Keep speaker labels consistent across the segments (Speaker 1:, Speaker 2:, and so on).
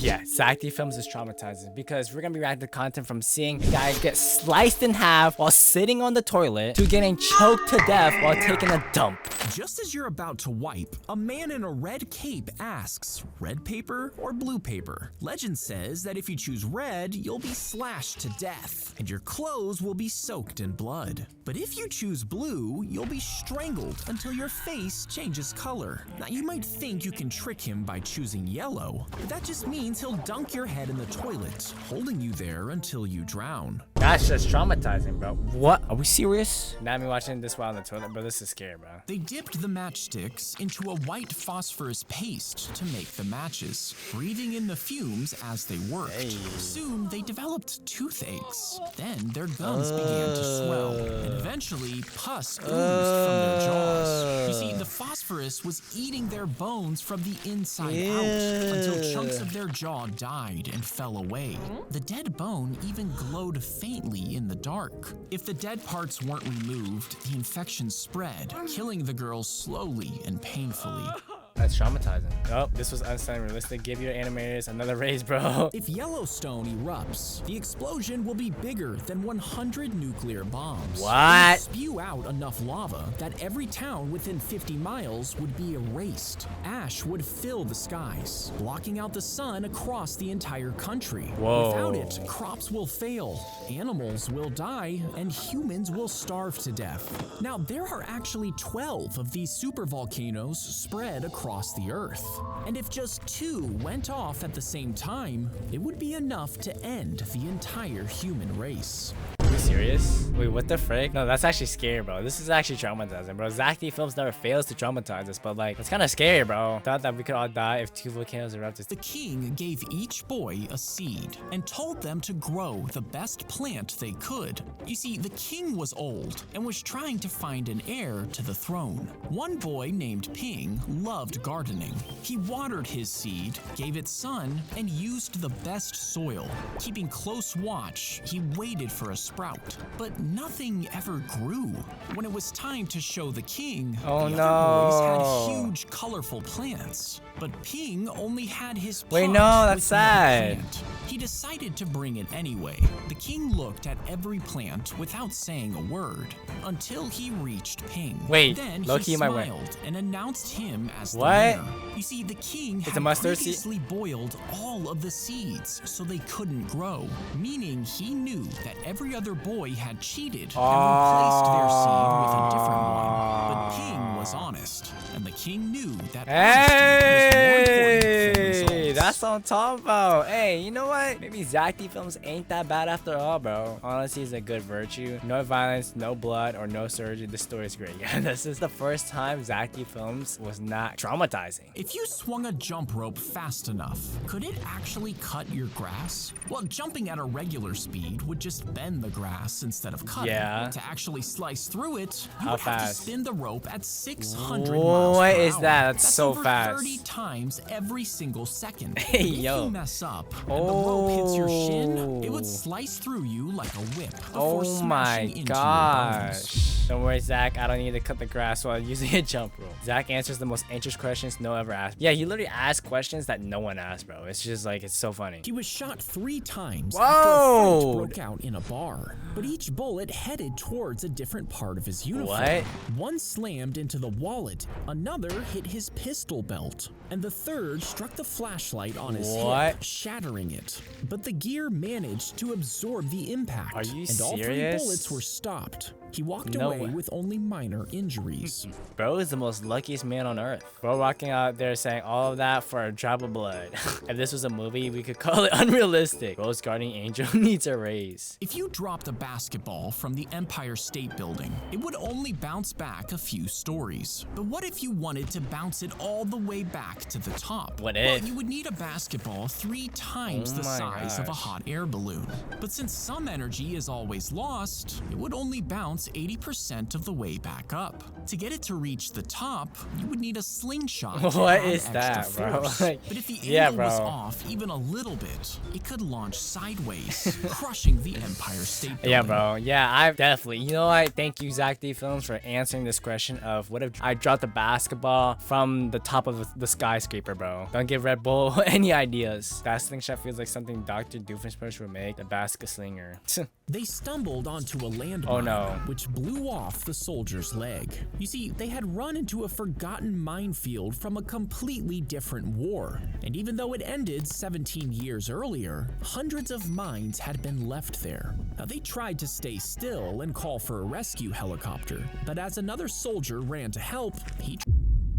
Speaker 1: Yeah, Zack Films is traumatizing because we're gonna be reacting to content from seeing a guy get sliced in half while sitting on the toilet to getting choked to death while taking a dump.
Speaker 2: Just as you're about to wipe, a man in a red cape asks, red paper or blue paper? Legend says that if you choose red, you'll be slashed to death, and your clothes will be soaked in blood. But if you choose blue, you'll be strangled until your face changes color. Now you might think you can trick him by choosing yellow, but that just means he'll dunk your head in the toilet, holding you there until you drown.
Speaker 1: That's just traumatizing, bro. What? Are we serious? Now I'm watching this while on the toilet, bro. This is scary, bro.
Speaker 2: They dipped the matchsticks into a white phosphorus paste to make the matches, breathing in the fumes as they worked. Soon, they developed toothaches. Then their gums began to swell, and eventually, pus oozed from their jaws. You see, the phosphorus was eating their bones from the inside out until chunks of their jaw died and fell away. The dead bone even glowed faintly in the dark. If the dead parts weren't removed, the infection spread, killing the girls slowly and painfully.
Speaker 1: That's traumatizing. Oh, this was unrealistic. Give your animators another raise, bro.
Speaker 2: If Yellowstone erupts, the explosion will be bigger than 100 nuclear bombs.
Speaker 1: What?
Speaker 2: It would spew out enough lava that every town within 50 miles would be erased. Ash would fill the skies, blocking out the sun across the entire country.
Speaker 1: Whoa.
Speaker 2: Without it, crops will fail, animals will die, and humans will starve to death. Now, there are actually 12 of these supervolcanoes spread across the Earth. And if just 2 went off at the same time, it would be enough to end the entire human race.
Speaker 1: Are you serious? Wait, what the frick? No, that's actually scary, bro. This is actually traumatizing, bro. Zack Films never fails to traumatize us, but like, it's kind of scary, bro. Thought that we could all die if 2 volcanoes erupted.
Speaker 2: The king gave each boy a seed and told them to grow the best plant they could. You see, the king was old and was trying to find an heir to the throne. One boy named Ping loved gardening. He watered his seed, gave it sun, and used the best soil. Keeping close watch, he waited for a sprout, but nothing ever grew. When it was time to show the king, the other boys had huge, colorful plants. But Ping only had his pot.
Speaker 1: Wait, no, that's
Speaker 2: with
Speaker 1: sad.
Speaker 2: no plant. He decided to bring it anyway. The king looked at every plant without saying a word until he reached Ping.
Speaker 1: Wait,
Speaker 2: then
Speaker 1: low-key
Speaker 2: he
Speaker 1: my way.
Speaker 2: smiled and announced him as the
Speaker 1: What?
Speaker 2: winner. You see, the king
Speaker 1: It's
Speaker 2: had
Speaker 1: a mustard seed?
Speaker 2: previously boiled all of the seeds so they couldn't grow, meaning he knew that every other boy had cheated and replaced their seed with a different one. But Ping was honest, and the king knew that honesty was more important than results.
Speaker 1: That's what I'm talking about. Hey, you know what? Maybe Zack Films ain't that bad after all, bro. Honesty is a good virtue. No violence, no blood, or no surgery. This story is great. Yeah, this is the first time Zack Films was not traumatizing.
Speaker 2: If you swung a jump rope fast enough, could it actually cut your grass? Well, jumping at a regular speed would just bend the grass instead of cutting.
Speaker 1: Yeah.
Speaker 2: To actually slice through it, you
Speaker 1: How
Speaker 2: would have to
Speaker 1: fast?
Speaker 2: spin the rope at 600 miles
Speaker 1: What
Speaker 2: per
Speaker 1: is
Speaker 2: hour.
Speaker 1: that? That's so
Speaker 2: over
Speaker 1: fast.
Speaker 2: 30 times every single second.
Speaker 1: Hey,
Speaker 2: If
Speaker 1: yo.
Speaker 2: you mess up and the rope hits your shin, it would slice through you like a whip before
Speaker 1: Oh
Speaker 2: smashing
Speaker 1: my
Speaker 2: into your bones.
Speaker 1: gosh. Don't worry, Zack. I don't need to cut the grass while using a jump rope. Zack answers the most anxious questions no one ever asked. Yeah, he literally asks questions that no one asked, bro. It's just like, it's so funny.
Speaker 2: He was shot 3 times
Speaker 1: Whoa.
Speaker 2: after a fight broke out in a bar, but each bullet headed towards a different part of his uniform.
Speaker 1: What?
Speaker 2: One slammed into the wallet, another hit his pistol belt, and the third struck the flashlight on his hip, shattering it. But the gear managed to absorb the impact,
Speaker 1: Are you
Speaker 2: and all 3
Speaker 1: serious?
Speaker 2: bullets were stopped. He walked
Speaker 1: No
Speaker 2: away
Speaker 1: way.
Speaker 2: with only minor injuries.
Speaker 1: Bro is the most luckiest man on earth. Bro walking out there saying all of that for a drop of blood. If this was a movie, we could call it unrealistic. Bro's guardian angel needs a raise.
Speaker 2: If you dropped a basketball from the Empire State Building, it would only bounce back a few stories. But what if you wanted to bounce it all the way back to the top?
Speaker 1: What
Speaker 2: Well,
Speaker 1: if?
Speaker 2: you would need a basketball 3 times
Speaker 1: Oh
Speaker 2: the
Speaker 1: my
Speaker 2: size of a
Speaker 1: gosh.
Speaker 2: hot air balloon. But since some energy is always lost, it would only bounce 80% 50% of the way back up. To get it to reach the top, you would need a slingshot.
Speaker 1: What is that, bro?
Speaker 2: But if the angle was off even a little bit, it could launch sideways, crushing the Empire State Building.
Speaker 1: Yeah, bro. Yeah, I definitely. You know what? Thank you, Zack D Films, for answering this question of what if I dropped the basketball from the top of the skyscraper, bro. Don't give Red Bull any ideas. That slingshot feels like something Dr. Doofenshmirtz would make. The basket slinger.
Speaker 2: They stumbled onto a landmine, which blew off the soldier's leg. You see, they had run into a forgotten minefield from a completely different war. And even though it ended 17 years earlier, hundreds of mines had been left there. Now, they tried to stay still and call for a rescue helicopter, but as another soldier ran to help, he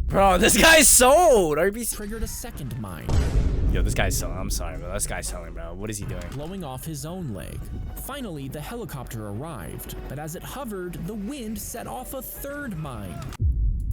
Speaker 1: Bro, this guy's sold!
Speaker 2: triggered a second mine.
Speaker 1: Yo, this guy's selling. I'm sorry, bro. This guy's selling, bro. What is he doing?
Speaker 2: Blowing off his own leg. Finally, the helicopter arrived, but as it hovered, the wind set off a third mine,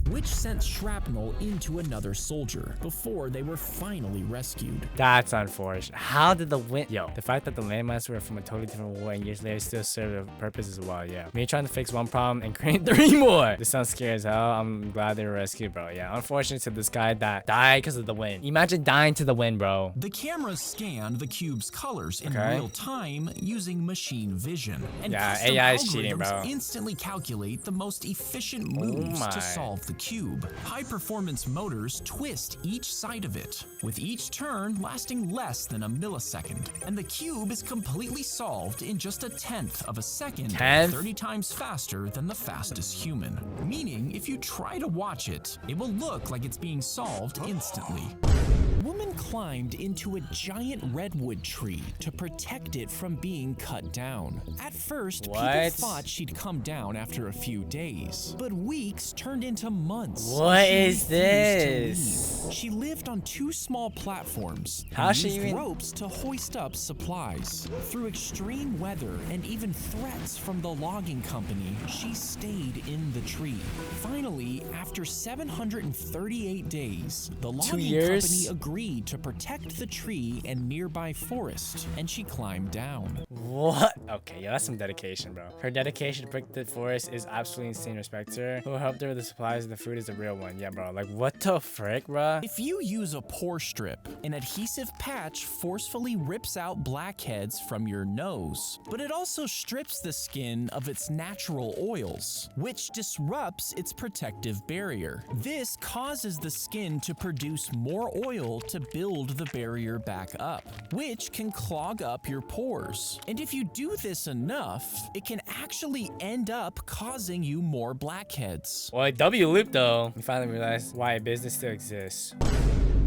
Speaker 2: which sent shrapnel into another soldier before they were finally rescued.
Speaker 1: That's unfortunate. How did the wind... Yo, the fact that the landmines were from a totally different war and years later still serve a purpose as well, yeah. Me trying to fix one problem and create 3 more. This sounds scary as hell. I'm glad they were rescued, bro. Yeah, unfortunate to this guy that died because of the wind. Imagine dying to the wind, bro.
Speaker 2: The camera scanned the cube's colors in real time using machine vision. And custom
Speaker 1: AI is cheating, bro.
Speaker 2: algorithms instantly calculate the most efficient moves to solve the cube. High-performance motors twist each side of it, with each turn lasting less than a millisecond. And the cube is completely solved in just 1/10 of a second, 30 times faster than the fastest human. Meaning, if you try to watch it, it will look like it's being solved instantly. A woman climbed into a giant redwood tree to protect it from being cut down. At first, people thought she'd come down after a few days, but weeks turned into months.
Speaker 1: What is this?
Speaker 2: She lived on 2 small platforms
Speaker 1: and
Speaker 2: used ropes to hoist up supplies. Through extreme weather and even threats from the logging company, she stayed in the tree. Finally, after 738 days, the logging company agreed to protect the tree and nearby forest, and she climbed down.
Speaker 1: What? Okay, yeah, that's some dedication, bro. Her dedication to protect the forest is absolutely insane. Respect to her. Who helped her with the supplies and the food is a real one. Yeah, bro. Like, what the frick, bro?
Speaker 2: If you use a pore strip, an adhesive patch forcefully rips out blackheads from your nose, but it also strips the skin of its natural oils, which disrupts its protective barrier. This causes the skin to produce more oil to build the barrier back up, which can clog up your pores. And if you do this enough, it can actually end up causing you more blackheads.
Speaker 1: Well, W loop though. We finally realized why a business still exists.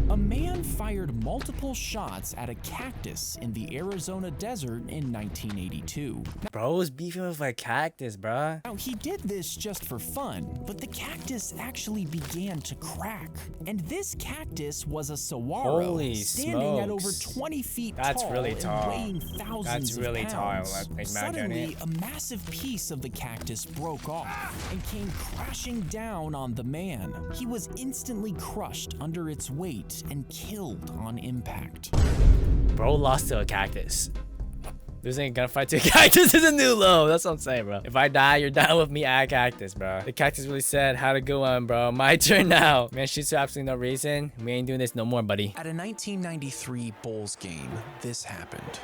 Speaker 2: A man fired multiple shots at a cactus in the Arizona desert in 1982.
Speaker 1: Bro was beefing with a cactus, bruh.
Speaker 2: Now, he did this just for fun, but the cactus actually began to crack. And this cactus was a saguaro, standing at over 20 feet tall and weighing thousands of pounds. Suddenly, a massive piece of the cactus broke off and came crashing down on the man. He was instantly crushed under its weight and killed on impact.
Speaker 1: Bro lost to a cactus. Losing a gunfight to a cactus is a new low. That's what I'm saying, bro. If I die, you're down with me at a cactus, bro. The cactus really said, "How to go on, bro. My turn now." Man shoots for absolutely no reason. We ain't doing this no more, buddy.
Speaker 2: At a 1993 Bulls game, this happened.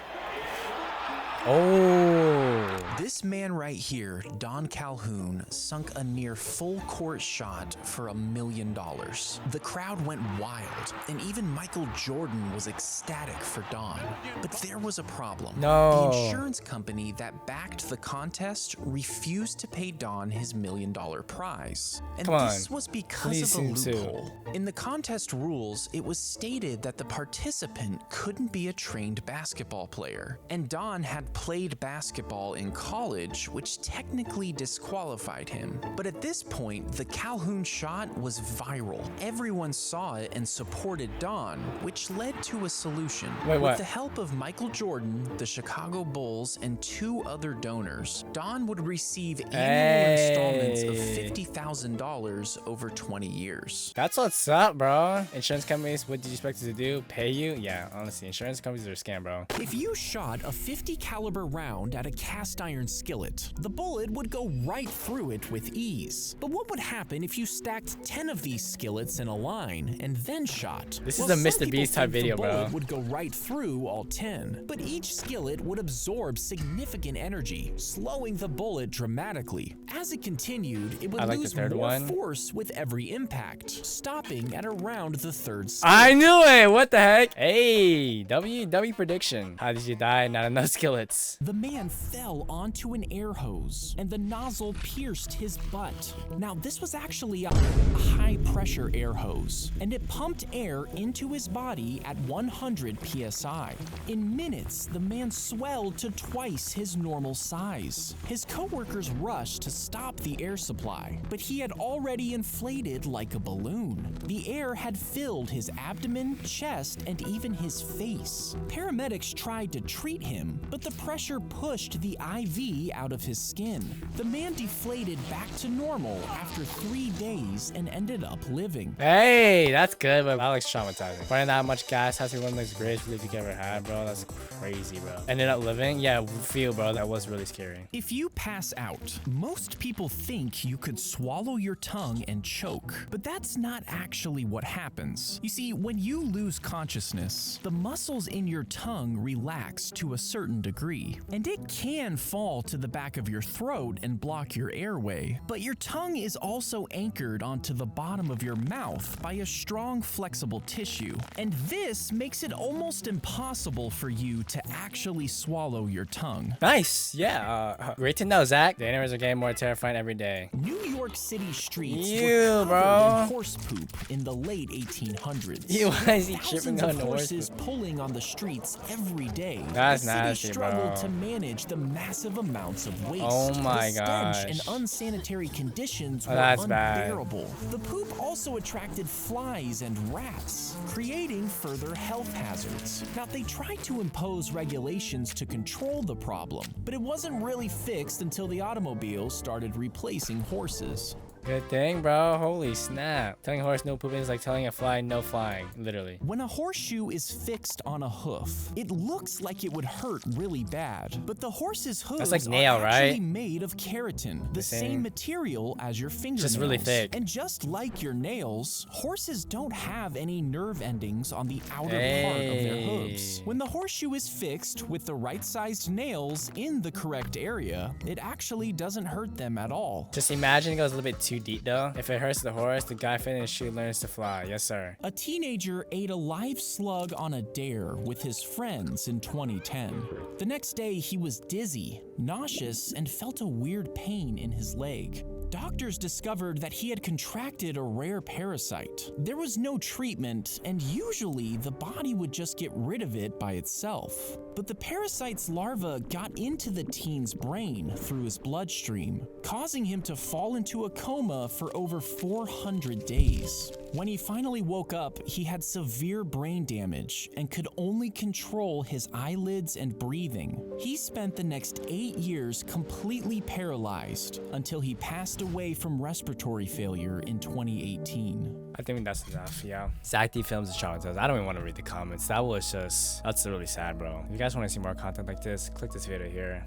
Speaker 1: Oh.
Speaker 2: This man right here, Don Calhoun, sunk a near full court shot for $1 million. The crowd went wild, and even Michael Jordan was ecstatic for Don. But there was a problem. The insurance company that backed the contest refused to pay Don his $1 million prize. And this was because of a loophole. In the contest rules, it was stated that the participant couldn't be a trained basketball player, and Don had played basketball in college, which technically disqualified him. But at this point, the Calhoun shot was viral. Everyone saw it and supported Don, which led to a solution. With the help of Michael Jordan, the Chicago Bulls, and 2 other donors, Don would receive annual installments of $50,000 over 20 years.
Speaker 1: That's what's up, bro. Insurance companies, what did you expect us to do? Pay you? Yeah, honestly, insurance companies are a scam, bro.
Speaker 2: If you shot a 50 caliber caliber round at a cast iron skillet. The bullet would go right through it with ease. But what would happen if you stacked 10 of these skillets in a line and then shot?
Speaker 1: This is a Mr. Beast type video, bro.
Speaker 2: The bullet would go right through all 10, but each skillet would absorb significant energy, slowing the bullet dramatically. As it continued, it would lose more force with every impact, stopping at around the third skillet.
Speaker 1: I knew it! What the heck? Hey, W prediction. How did you die? Not enough skillets.
Speaker 2: The man fell onto an air hose, and the nozzle pierced his butt. Now, this was actually a high-pressure air hose, and it pumped air into his body at 100 psi. In minutes, the man swelled to twice his normal size. His coworkers rushed to stop the air supply, but he had already inflated like a balloon. The air had filled his abdomen, chest, and even his face. Paramedics tried to treat him, but the pressure pushed the IV out of his skin. The man deflated back to normal after 3 days and ended up living.
Speaker 1: Hey, that's good, but that looks traumatizing. Burning that much gas has to be one of the greatest relief you ever had, bro. That's crazy, bro. Ended up living? Yeah, feel, bro. That was really scary.
Speaker 2: If you pass out, most people think you could swallow your tongue and choke, but that's not actually what happens. You see, when you lose consciousness, the muscles in your tongue relax to a certain degree, and it can fall to the back of your throat and block your airway, but your tongue is also anchored onto the bottom of your mouth by a strong, flexible tissue, and this makes it almost impossible for you to actually swallow your tongue.
Speaker 1: Nice. Yeah. Great to know, Zach. The animals are getting more terrifying every day.
Speaker 2: New York City streets were covered in horse poop in the late 1800s.
Speaker 1: Why is he tripping on the
Speaker 2: horses pulling on the streets every day.
Speaker 1: That's
Speaker 2: the city
Speaker 1: nasty,
Speaker 2: struggled
Speaker 1: bro.
Speaker 2: to manage the massive amounts of waste.
Speaker 1: Oh my
Speaker 2: gosh.
Speaker 1: gosh.
Speaker 2: And unsanitary conditions were
Speaker 1: That's
Speaker 2: unbearable. Bad. The poop also attracted flies and rats, creating further health hazards. Now, they tried to impose regulations to control the problem, but it wasn't really fixed until the automobiles started replacing horses.
Speaker 1: Good thing, bro. Holy snap. Telling a horse no pooping is like telling a fly no flying, literally.
Speaker 2: When a horseshoe is fixed on a hoof, it looks like it would hurt really bad, but the horse's hooves
Speaker 1: like nail,
Speaker 2: are
Speaker 1: right?
Speaker 2: actually made of keratin, the same material as your fingernails.
Speaker 1: Just really thick.
Speaker 2: And just like your nails, horses don't have any nerve endings on the outer part of their hooves. When the horseshoe is fixed with the right-sized nails in the correct area, it actually doesn't hurt them at all.
Speaker 1: Just imagine it goes a little bit too deep though. If it hurts the horse, the guy fitting his shoe learns to fly. Yes, sir.
Speaker 2: A teenager ate a live slug on a dare with his friends in 2010. The next day, he was dizzy, nauseous, and felt a weird pain in his leg. Doctors discovered that he had contracted a rare parasite. There was no treatment, and usually the body would just get rid of it by itself. But the parasite's larva got into the teen's brain through his bloodstream, causing him to fall into a coma for over 400 days. When he finally woke up, he had severe brain damage and could only control his eyelids and breathing. He spent the next 8 years completely paralyzed until he passed away from respiratory failure in 2018.
Speaker 1: I think that's enough, yeah. Zack D Films is traumatized. I don't even want to read the comments. That's really sad, bro. If you guys want to see more content like this, click this video here.